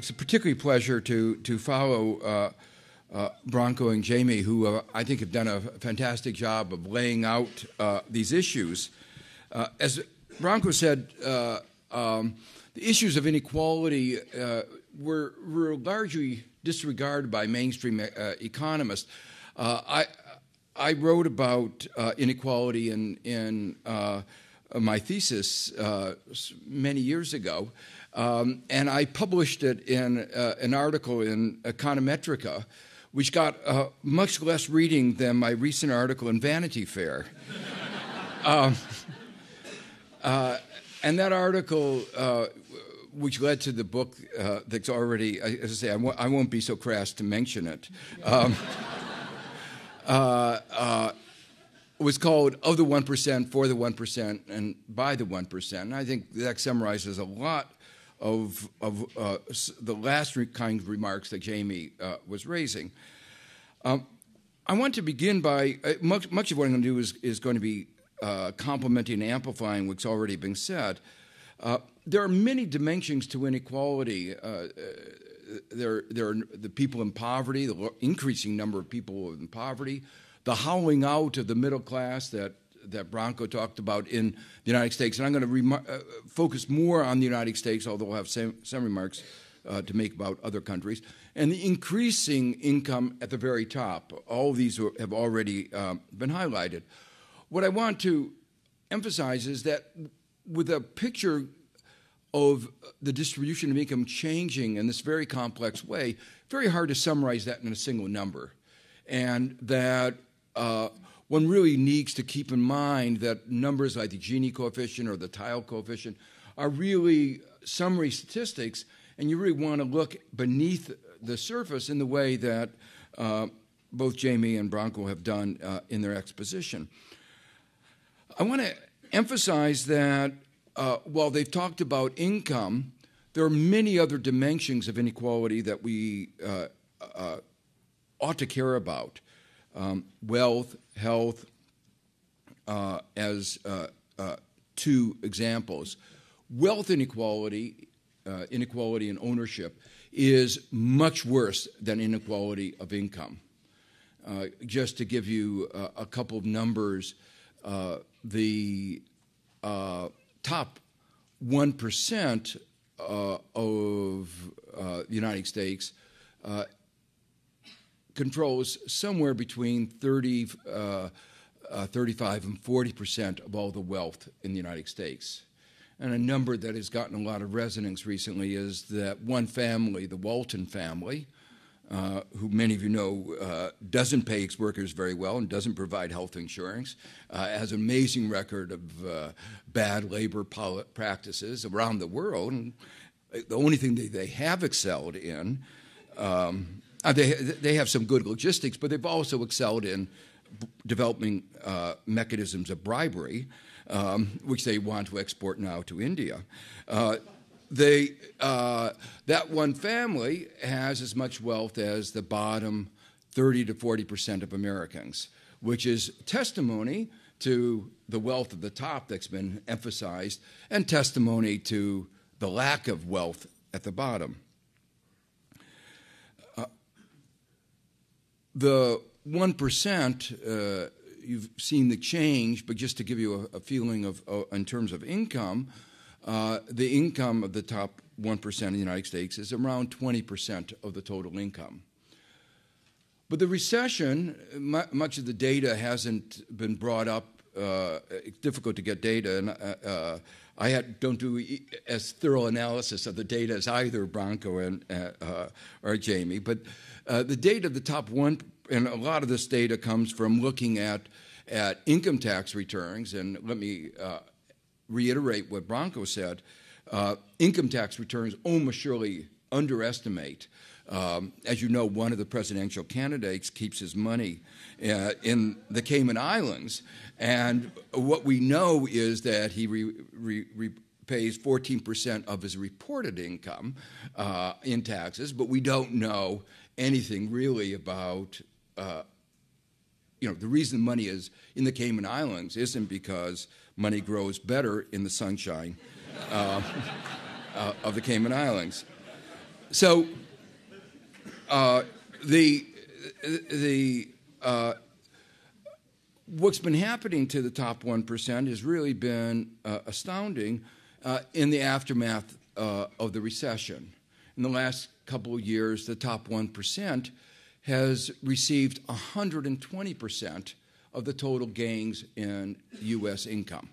It's a particularly pleasure to follow Branko and Jamie, who I think have done a fantastic job of laying out these issues. As Branko said, the issues of inequality were largely disregarded by mainstream economists. I wrote about inequality in my thesis many years ago, and I published it in an article in Econometrica, which got much less reading than my recent article in Vanity Fair. And that article, which led to the book that's already, as I say, I won't be so crass to mention it, was called Of the 1%, For the 1%, and By the 1%. And I think that summarizes a lot of the last kind of remarks that Jamie was raising. I want to begin by, much of what I'm going to do is going to be complementing and amplifying what's already been said. There are many dimensions to inequality. There are the people in poverty, the increasing number of people in poverty, the hollowing out of the middle class that Branko talked about in the United States. And I'm going to focus more on the United States, although I'll have some remarks to make about other countries. And the increasing income at the very top. All of these have already been highlighted. What I want to emphasize is that with a picture of the distribution of income changing in this very complex way, very hard to summarize that in a single number. And that one really needs to keep in mind that numbers like the Gini coefficient or the Tile coefficient are really summary statistics, and you really want to look beneath the surface in the way that both Jamie and Branko have done in their exposition. I want to emphasize that while they've talked about income, there are many other dimensions of inequality that we ought to care about. Wealth, health, as two examples. Wealth inequality, inequality in ownership, is much worse than inequality of income. Just to give you a couple of numbers, the top 1% of the United States controls somewhere between 35 and 40% of all the wealth in the United States. And a number that has gotten a lot of resonance recently is that one family, the Walton family, who many of you know doesn't pay its workers very well and doesn't provide health insurance, has an amazing record of bad labor practices around the world. And the only thing they have excelled in, they have some good logistics, but they've also excelled in developing mechanisms of bribery, which they want to export now to India. That one family has as much wealth as the bottom 30 to 40% of Americans, which is testimony to the wealth of the top that's been emphasized and testimony to the lack of wealth at the bottom. The 1%, you've seen the change, but just to give you a feeling of, in terms of income, the income of the top 1% in the United States is around 20% of the total income. But the recession, much of the data hasn't been brought up. It's difficult to get data, and I don't do as thorough analysis of the data as either Branko or Jamie. But the data of the top 1%, and a lot of this data comes from looking at income tax returns, and let me reiterate what Branko said. Income tax returns almost surely underestimate. As you know, one of the presidential candidates keeps his money in the Cayman Islands, and what we know is that he pays 14% of his reported income in taxes, but we don't know anything really about the reason money is in the Cayman Islands isn't because money grows better in the sunshine of the Cayman Islands. So what's been happening to the top 1% has really been astounding in the aftermath of the recession. In the last couple of years, the top 1% has received 120% of the total gains in U.S. income.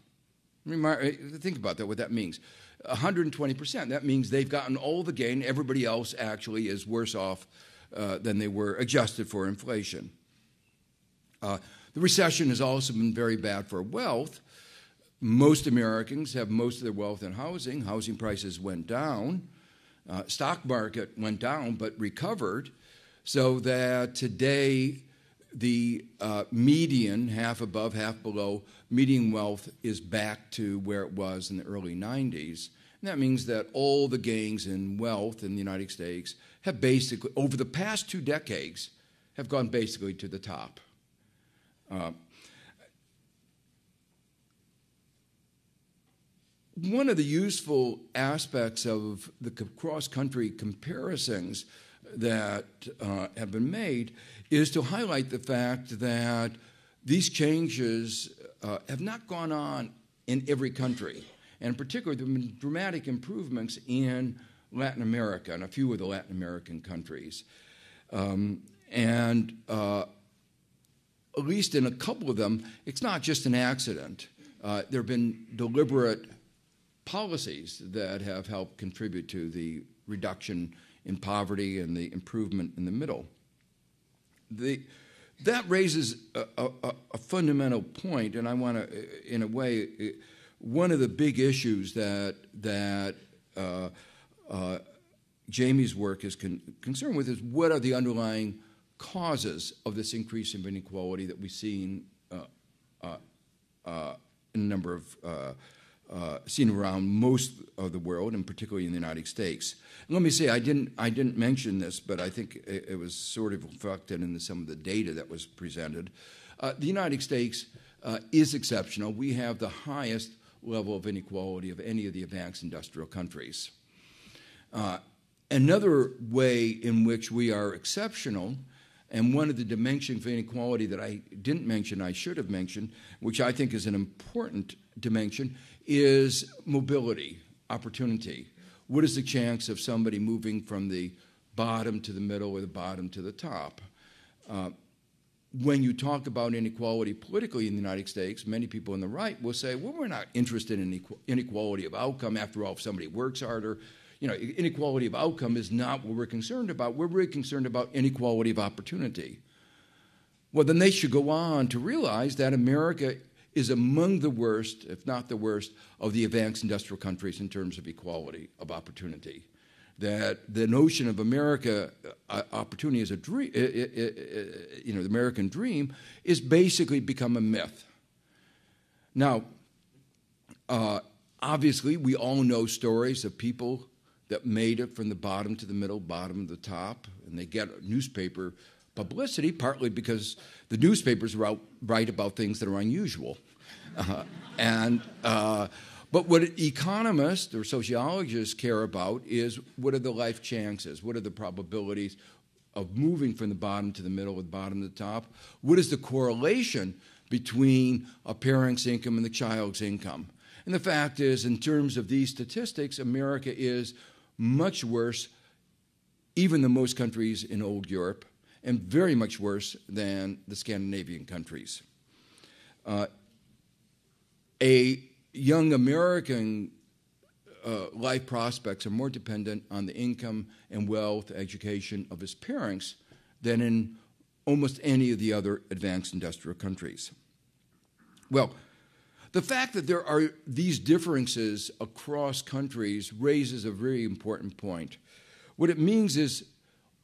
Think about that, what that means. 120%. That means they've gotten all the gain. Everybody else actually is worse off than they were, adjusted for inflation. The recession has also been very bad for wealth. Most Americans have most of their wealth in housing. Housing prices went down. Stock market went down but recovered, so that today the median, half above, half below, median wealth is back to where it was in the early 90s. And that means that all the gains in wealth in the United States have basically, over the past 2 decades, have gone basically to the top. One of the useful aspects of the cross-country comparisons that have been made is to highlight the fact that these changes have not gone on in every country. And in particular, there have been dramatic improvements in Latin America and a few of the Latin American countries. At least in a couple of them, it's not just an accident. There have been deliberate policies that have helped contribute to the reduction in poverty and the improvement in the middle. That raises a fundamental point, and I want to, in a way, one of the big issues that Jamie's work is concerned with is what are the underlying causes of this increase in inequality that we see in a number of seen around most of the world, and particularly in the United States. And let me say, I didn't mention this, but I think it was sort of reflected in some of the data that was presented. The United States is exceptional. We have the highest level of inequality of any of the advanced industrial countries. Another way in which we are exceptional, and one of the dimensions of inequality that I didn't mention, I should have mentioned, which I think is an important dimension, is mobility, opportunity. What is the chance of somebody moving from the bottom to the middle or the bottom to the top? When you talk about inequality politically in the United States, many people on the right will say, well, we're not interested in inequality of outcome. After all, if somebody works harder, inequality of outcome is not what we're concerned about. We're really concerned about inequality of opportunity. Well, then they should go on to realize that America is among the worst, if not the worst, of the advanced industrial countries in terms of equality of opportunity. That the notion of America, opportunity as a dream, the American dream, is basically become a myth. Now, obviously, we all know stories of people that made it from the bottom to the middle, bottom to the top, and they get newspaper publicity, partly because the newspapers write about things that are unusual. But what economists or sociologists care about is what are the life chances? What are the probabilities of moving from the bottom to the middle or the bottom to the top? What is the correlation between a parent's income and the child's income? And the fact is, in terms of these statistics, America is much worse even than most countries in old Europe, and very much worse than the Scandinavian countries. A young American life prospects are more dependent on the income and wealth, education of his parents than in almost any of the other advanced industrial countries. Well, the fact that there are these differences across countries raises a very important point. What it means is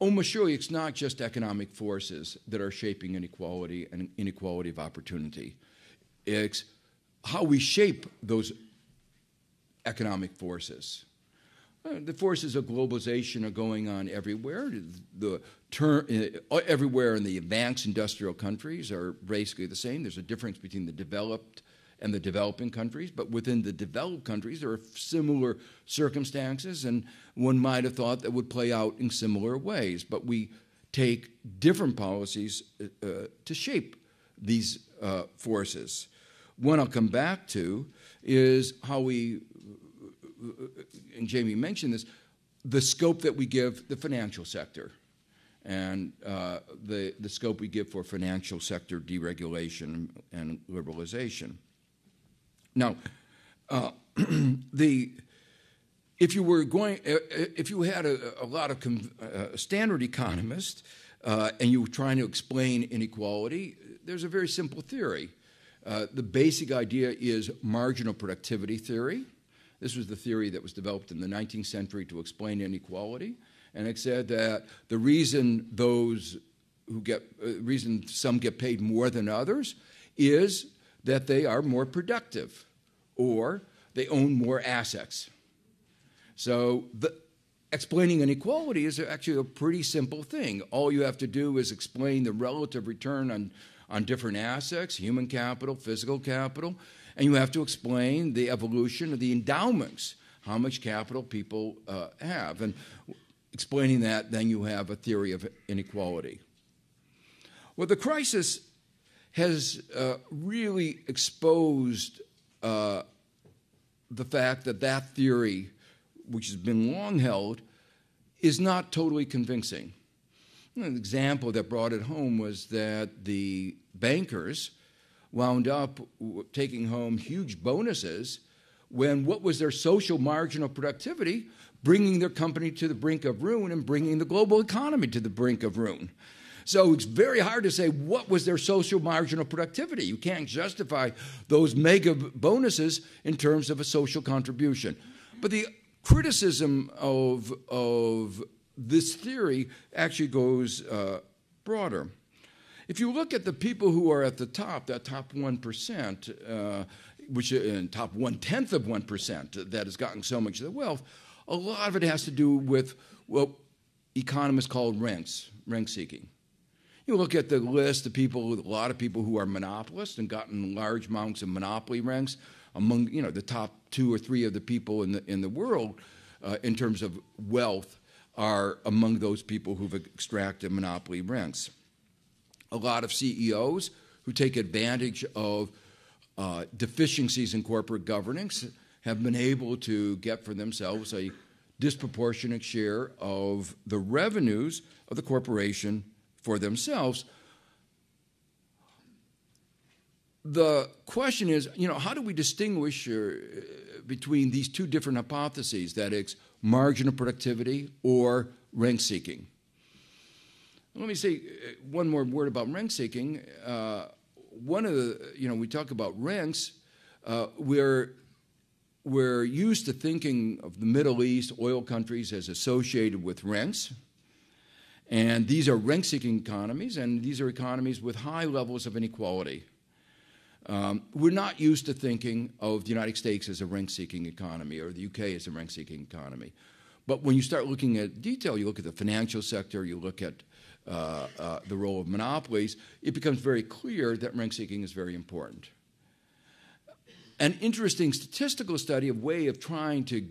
almost surely it's not just economic forces that are shaping inequality and inequality of opportunity. It's how we shape those economic forces. The forces of globalization are going on everywhere. Everywhere in the advanced industrial countries are basically the same. There's a difference between the developed and the developing countries, but within the developed countries there are similar circumstances, and one might have thought that would play out in similar ways. But we take different policies to shape these forces. One I'll come back to is how we, and Jamie mentioned this, the scope that we give the financial sector, and the scope we give for financial sector deregulation and liberalization. Now, if you had a lot of standard economists and you were trying to explain inequality, there's a very simple theory. The basic idea is marginal productivity theory. This was the theory that was developed in the 19th century to explain inequality, and it said that the reason some get paid more than others is that they are more productive or they own more assets. So explaining inequality is actually a pretty simple thing. All you have to do is explain the relative return on different assets, human capital, physical capital, and you have to explain the evolution of the endowments, how much capital people have. And explaining that, then you have a theory of inequality. Well, the crisis has really exposed the fact that that theory, which has been long held, is not totally convincing. An example that brought it home was that the bankers wound up taking home huge bonuses when what was their social margin of productivity, bringing their company to the brink of ruin and bringing the global economy to the brink of ruin. So it's very hard to say what was their social margin of productivity. You can't justify those mega bonuses in terms of a social contribution. But the criticism of this theory actually goes broader. If you look at the people who are at the top, that top 1%, which in top 1/10 of 1% that has gotten so much of the wealth, a lot of it has to do with what economists call rank seeking. You look at the list of people, a lot of people who are monopolists and gotten large amounts of monopoly ranks among the top 2 or 3 of the people in the world in terms of wealth are among those people who've extracted monopoly ranks. A lot of CEOs who take advantage of deficiencies in corporate governance have been able to get for themselves a disproportionate share of the revenues of the corporation for themselves. The question is, how do we distinguish between these two different hypotheses, that is, margin of productivity or rank seeking? Let me say one more word about rank seeking. One of the, we talk about ranks, we're used to thinking of the Middle East, oil countries, as associated with rents. And these are rank-seeking economies, and these are economies with high levels of inequality. We're not used to thinking of the United States as a rank-seeking economy or the UK as a rank-seeking economy. But when you start looking at detail, you look at the financial sector, you look at the role of monopolies, it becomes very clear that rank-seeking is very important. An interesting statistical study, a way of trying to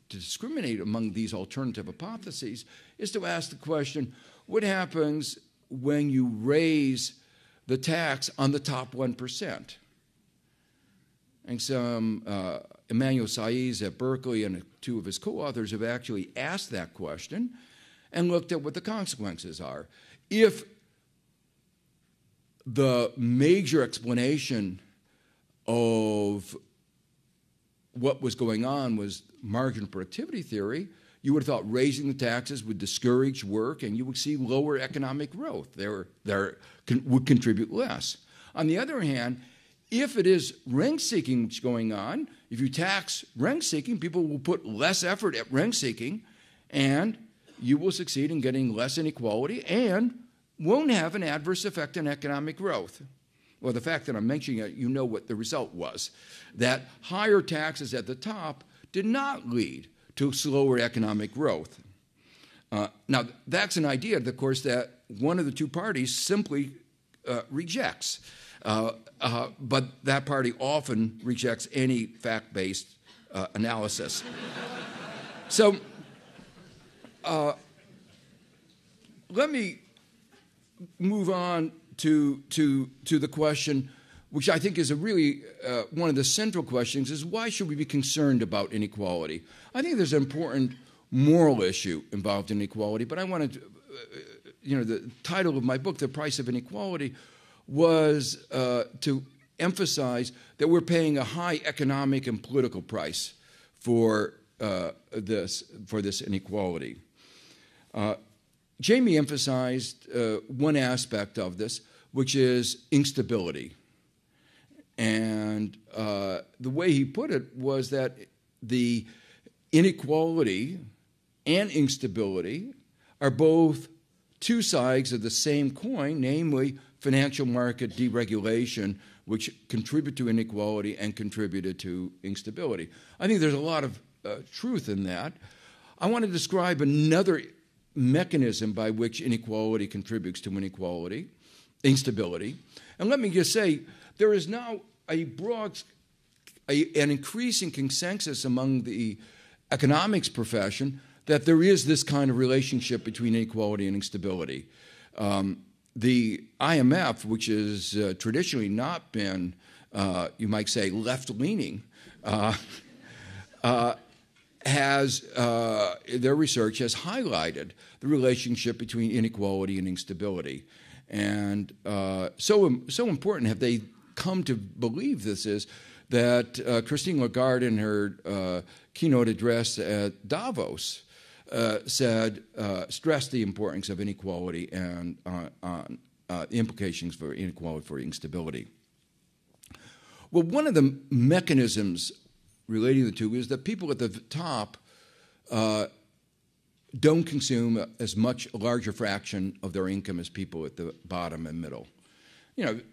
discriminate among these alternative hypotheses, is to ask the question, what happens when you raise the tax on the top 1%? And some Emmanuel Saiz at Berkeley and 2 of his co-authors have actually asked that question and looked at what the consequences are. If the major explanation of what was going on was marginal productivity theory, you would have thought raising the taxes would discourage work and you would see lower economic growth. Would contribute less. On the other hand, if it is rent-seeking that's going on, if you tax rent-seeking, people will put less effort at rent-seeking, and you will succeed in getting less inequality and won't have an adverse effect on economic growth. Well, the fact that I'm mentioning it, you know what the result was. That higher taxes at the top did not lead to slower economic growth. Now, that's an idea, of course, that one of the two parties simply rejects. But that party often rejects any fact-based analysis. So let me move on to the question, which I think is a really one of the central questions, is why should we be concerned about inequality? I think there's an important moral issue involved in inequality, but I wanted to, the title of my book, The Price of Inequality, was to emphasize that we're paying a high economic and political price for this inequality. Jamie emphasized one aspect of this, which is instability. And the way he put it was that the inequality and instability are both two sides of the same coin, namely financial market deregulation, which contribute to inequality and contributed to instability. I think there's a lot of truth in that. I want to describe another mechanism by which inequality contributes to instability. And let me just say, there is now an increasing consensus among the economics profession that there is this kind of relationship between inequality and instability. The IMF, which has traditionally not been, you might say, left-leaning, their research has highlighted the relationship between inequality and instability. And so important have they come to believe this is that Christine Lagarde, in her keynote address at Davos, stressed the importance of inequality and the implications for inequality for instability. Well, one of the mechanisms relating to the two is that people at the top don't consume as much, a larger fraction of their income as people at the bottom and middle.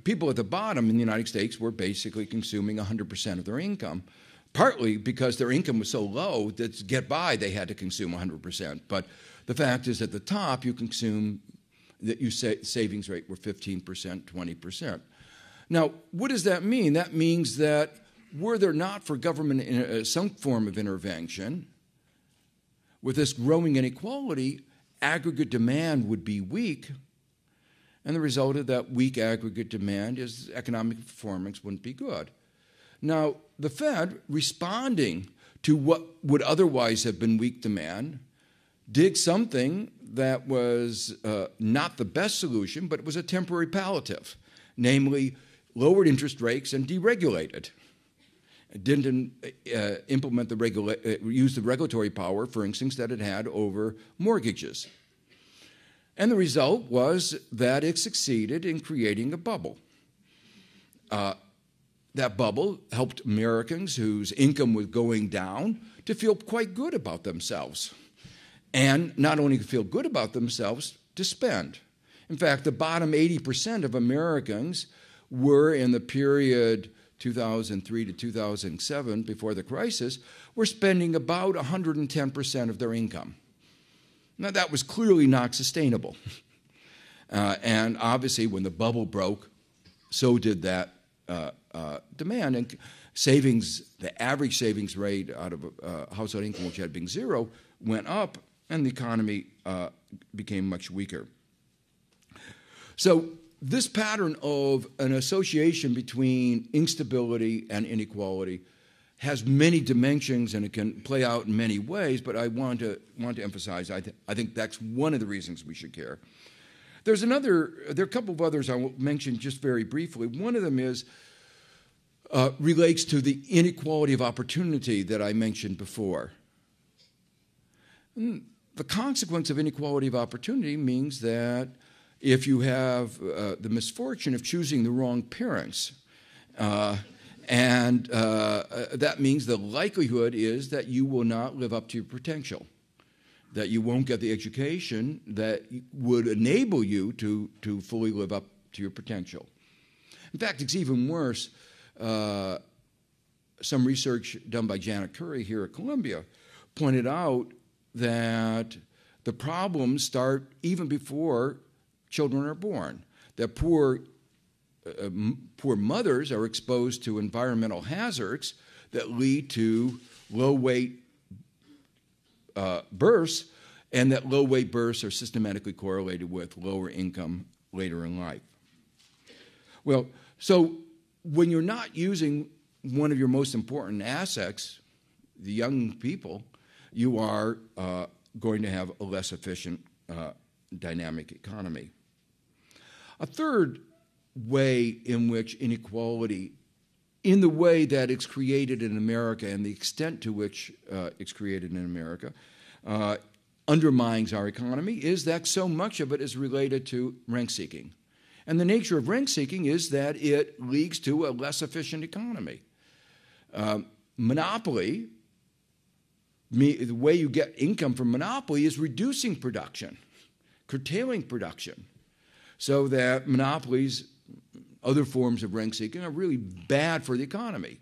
People at the bottom in the United States were basically consuming 100% of their income, partly because their income was so low that to get by they had to consume 100%. But the fact is at the top you consume, that your savings rate were 15%, 20%. Now, what does that mean? That means that were there not for government some form of intervention, with this growing inequality, aggregate demand would be weak, and the result of that weak aggregate demand is economic performance wouldn't be good. Now, the Fed, responding to what would otherwise have been weak demand, did something that was not the best solution, but it was a temporary palliative, namely lowered interest rates and deregulated. It didn't implement use the regulatory power, for instance, that it had over mortgages. And the result was that it succeeded in creating a bubble. That bubble helped Americans whose income was going down to feel quite good about themselves. And not only to feel good about themselves, to spend. In fact, the bottom 80% of Americans were, in the period 2003 to 2007, before the crisis, were spending about 110% of their income. Now, that was clearly not sustainable. And obviously, when the bubble broke, so did that demand. And savings, the average savings rate out of household income, which had been zero, went up, and the economy became much weaker. So this pattern of an association between instability and inequality has many dimensions, and it can play out in many ways, but I want to emphasize, I think that's one of the reasons we should care. There are a couple of others I will mention just very briefly. One of them relates to the inequality of opportunity that I mentioned before. The consequence of inequality of opportunity means that if you have the misfortune of choosing the wrong parents, that means the likelihood is that you will not live up to your potential, that you won't get the education that would enable you to fully live up to your potential. In fact, it's even worse. Some research done by Janet Curry here at Columbia pointed out that the problems start even before children are born, that poor poor mothers are exposed to environmental hazards that lead to low-weight births, and that low-weight births are systematically correlated with lower income later in life. Well, so when you're not using one of your most important assets, the young people, you are going to have a less efficient dynamic economy. A third way in which inequality, in the way that it's created in America and the extent to which it's created in America, undermines our economy is that so much of it is related to rank-seeking. And the nature of rank-seeking is that it leads to a less efficient economy. Monopoly, the way you get income from monopoly is reducing production, curtailing production, so that monopolies, other forms of rank-seeking, are really bad for the economy.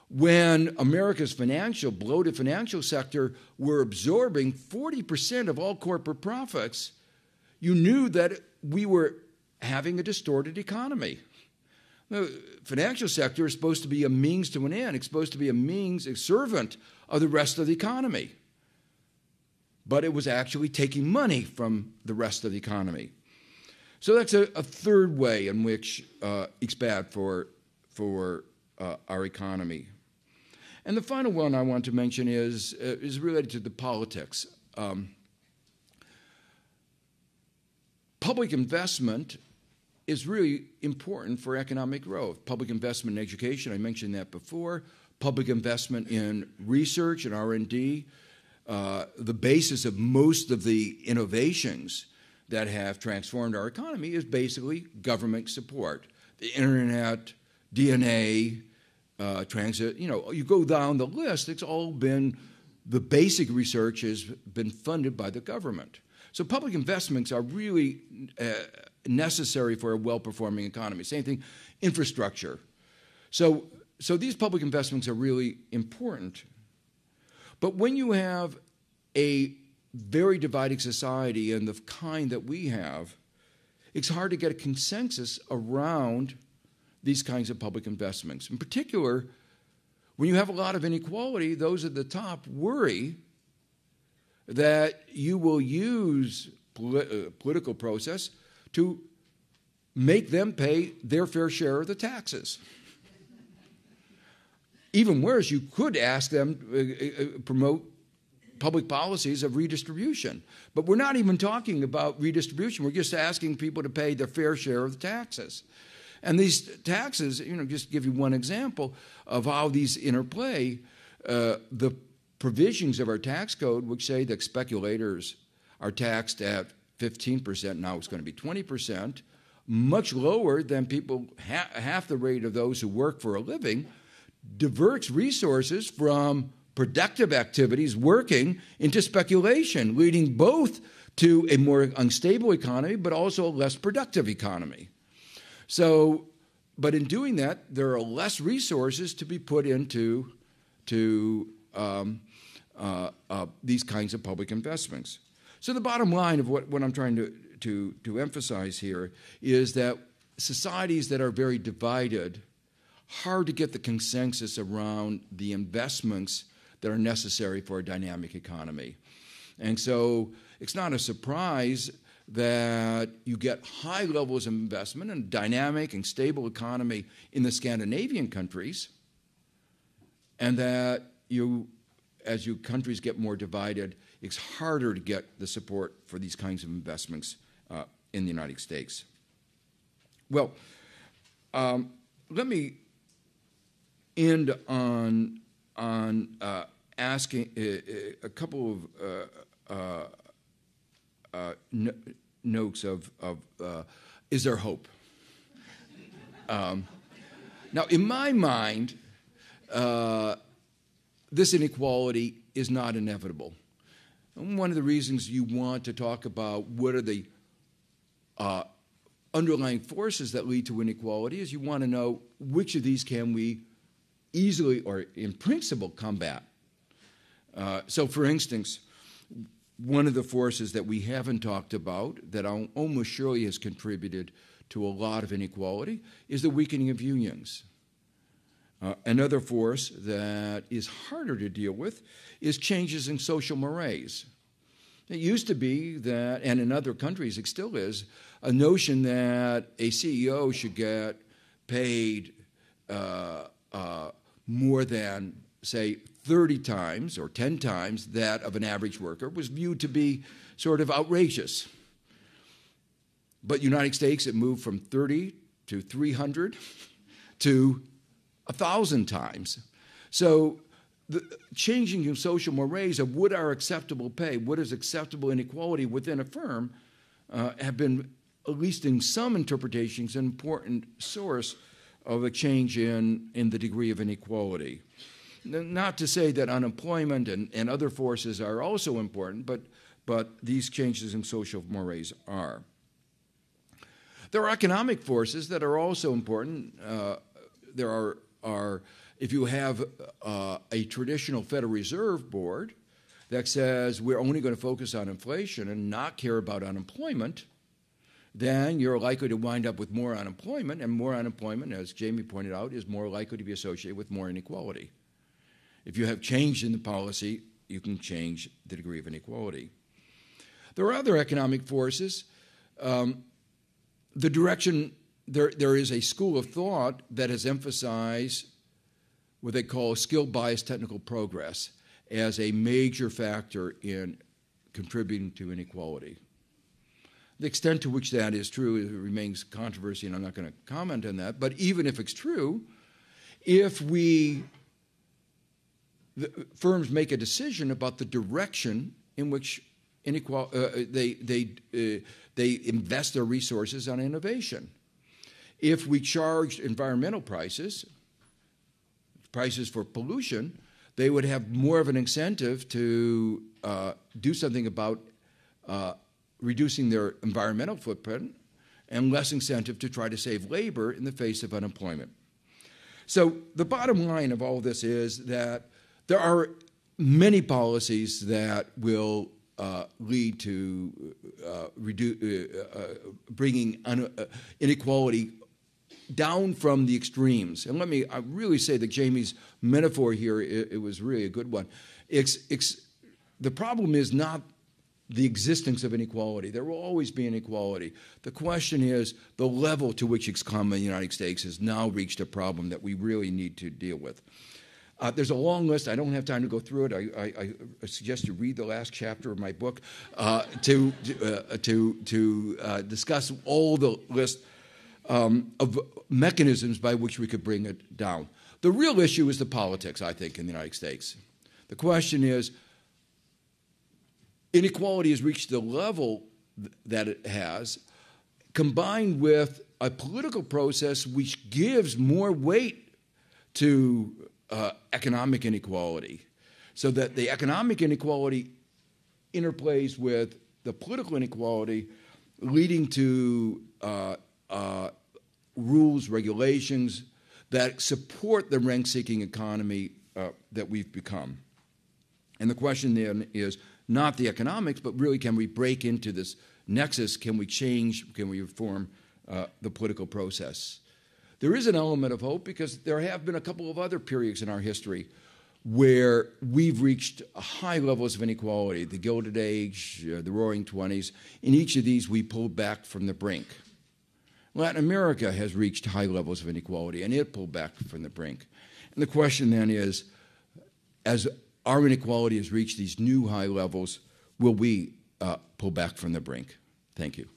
When America's bloated financial sector were absorbing 40% of all corporate profits, you knew that we were having a distorted economy. The financial sector is supposed to be a means to an end. It's supposed to be a servant of the rest of the economy. But it was actually taking money from the rest of the economy. So that's a third way in which it's bad for our economy. And the final one I want to mention is related to the politics. Public investment is really important for economic growth. Public investment in education, I mentioned that before. Public investment in research and R&D, the basis of most of the innovations that have transformed our economy is basically government support. The internet, DNA, transit, you go down the list, it's all been, the basic research has been funded by the government. So public investments are really necessary for a well-performing economy. Same thing, infrastructure. So these public investments are really important. But when you have a very divided society and the kind that we have, it's hard to get a consensus around these kinds of public investments. In particular, when you have a lot of inequality, those at the top worry that you will use political process to make them pay their fair share of the taxes. Even worse, you could ask them promote public policies of redistribution. But we're not even talking about redistribution. We're just asking people to pay their fair share of the taxes. And these taxes, just to give you one example of how these interplay, the provisions of our tax code which say that speculators are taxed at 15%, now it's going to be 20%, much lower than people, half the rate of those who work for a living, diverts resources from productive activities working into speculation, leading both to a more unstable economy but also a less productive economy. So, but in doing that, there are less resources to be put into these kinds of public investments. So the bottom line of what I'm trying to emphasize here is that societies that are very divided, hard to get the consensus around the investments that are necessary for a dynamic economy. And so it's not a surprise that you get high levels of investment in a dynamic and stable economy in the Scandinavian countries, and that as your countries get more divided, it's harder to get the support for these kinds of investments in the United States. Well, let me end on asking a couple of notes of is there hope? Now, in my mind, this inequality is not inevitable. And one of the reasons you want to talk about what are the underlying forces that lead to inequality is you want to know which of these can we easily or in principle combat. So, for instance, one of the forces that we haven't talked about that almost surely has contributed to a lot of inequality is the weakening of unions. Another force that is harder to deal with is changes in social mores. It used to be that, and in other countries it still is, a notion that a CEO should get paid more than, say, 30 times or 10 times that of an average worker was viewed to be sort of outrageous. But United States, it moved from 30 to 300 to 1,000 times. So the changing in social mores of what are acceptable pay, what is acceptable inequality within a firm, have been, at least in some interpretations, an important source of a change in the degree of inequality. Not to say that unemployment and other forces are also important, but these changes in social mores are. There are economic forces that are also important. There are if you have a traditional Federal Reserve Board that says we're only going to focus on inflation and not care about unemployment, then you're likely to wind up with more unemployment, and more unemployment, as Jamie pointed out, is more likely to be associated with more inequality. If you have change in the policy, you can change the degree of inequality. There are other economic forces. The direction, there is a school of thought that has emphasized what they call skill-biased technical progress as a major factor in contributing to inequality. The extent to which that is true remains controversy, and I'm not going to comment on that. But even if it's true, if the firms make a decision about the direction in which they invest their resources on innovation, if we charged environmental prices for pollution, they would have more of an incentive to do something about reducing their environmental footprint and less incentive to try to save labor in the face of unemployment. So the bottom line of all this is that there are many policies that will lead to bringing inequality down from the extremes. And I really say that Jamie's metaphor here, it was really a good one. The problem is not the existence of inequality. There will always be inequality. The question is the level to which it's come in the United States has now reached a problem that we really need to deal with. There's a long list. I don't have time to go through it. I suggest you read the last chapter of my book to discuss all the list of mechanisms by which we could bring it down. The real issue is the politics, I think, in the United States. The question is, inequality has reached the level that it has, combined with a political process which gives more weight to economic inequality, so that the economic inequality interplays with the political inequality, leading to rules, regulations that support the rent-seeking economy that we've become. And the question then is not the economics, but really, can we break into this nexus? Can we change? Can we reform the political process? There is an element of hope because there have been a couple of other periods in our history where we've reached high levels of inequality, the Gilded Age, the Roaring '20s. In each of these, we pulled back from the brink. Latin America has reached high levels of inequality, and it pulled back from the brink. And the question then is, as our inequality has reached these new high levels, will we pull back from the brink? Thank you.